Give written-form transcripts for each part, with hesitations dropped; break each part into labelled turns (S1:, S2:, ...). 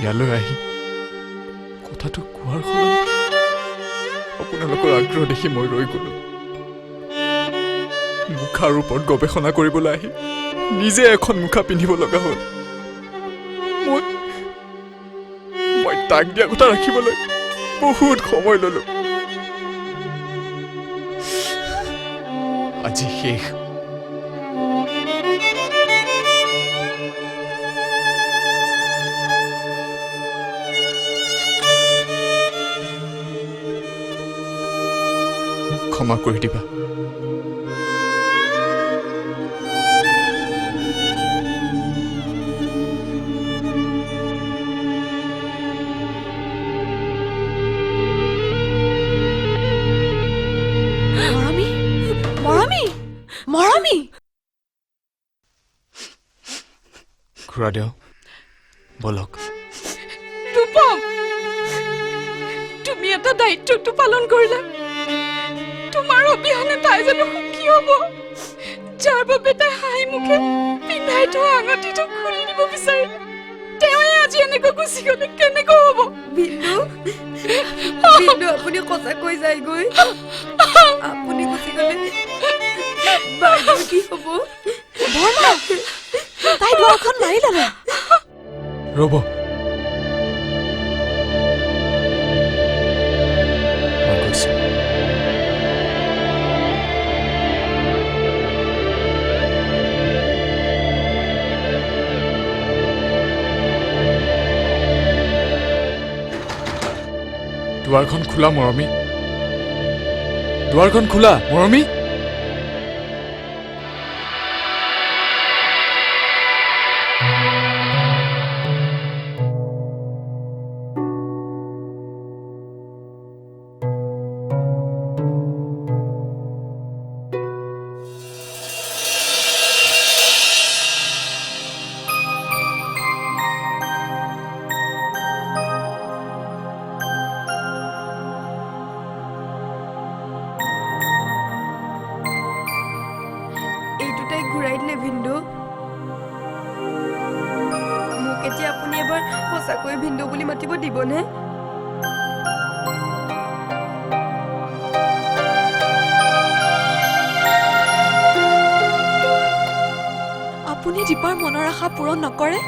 S1: ইয়ালৈ আহি কথাটো কোৱাৰ সলনি আপোনালোকৰ আগ্ৰহ দেখি মই ৰৈ গলো। মুখাৰ ওপৰত গৱেষণা কৰিবলৈ আহি নিজে এখন মুখা পিন্ধিব লগা হ'ল। মই তাক দিয়া কথা ৰাখিবলৈ বহুত সময় ললো। আজি শেষ। ক্ষমা কৰি দিবা। ঘূৰা দেও, বলক।
S2: ৰূপম, তুমি এটা দায়িত্বটো পালন কৰিলা। তোমাৰ অবিহনে তাই জানো সুখী হ'ব, যাৰ বাবে তাই হাঁহি মুখে পিন্ধাই থোৱা আঙঠিটো খুলি দিব বিচাৰিলে? তেওঁৱে আজি এনেকৈ গুচি গ'লে কেনেকৈ হ'ব?
S3: বিন্দু, আপুনি সঁচাকৈ যায়গৈ? আপুনি গুচি গ'লে বাইদেউ কি হ'ব?
S2: তাই দুৱাৰখন মাৰি ল'লে।
S1: ৰ'ব, মই কৈছো। দুৱাৰখন খোলা মৰমী, দুৱাৰখন খোলা মৰমী।
S3: ঘূৰাই দিলে ভিন্দু। মোক এতিয়া আপুনি এবাৰ সঁচাকৈ ভিন্দু বুলি মাতিব দিবনে?
S2: আপুনি দীপাৰ মনৰ আশা পূৰণ নকৰে?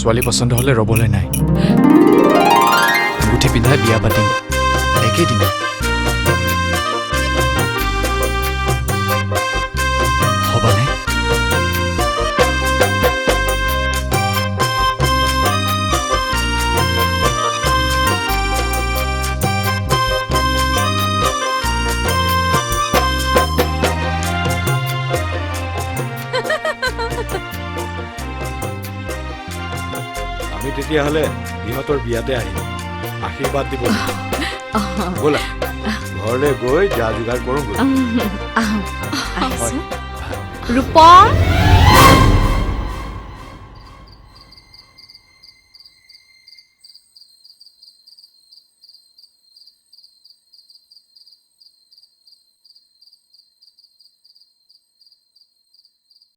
S1: ছোৱালী পচন্দ হ'লে ৰ'বলৈ নাই। উঠি পিন্ধাই বিয়া পাতিম একেদিনে। হ'বনে?
S4: আমি তেতিয়াহ'লে ইহঁতৰ বিয়াতে আহিম, আশীৰ্বাদ দিব। ব'লা ঘৰলৈ গৈ যা যোগাৰ কৰোঁ।
S5: ৰূপম।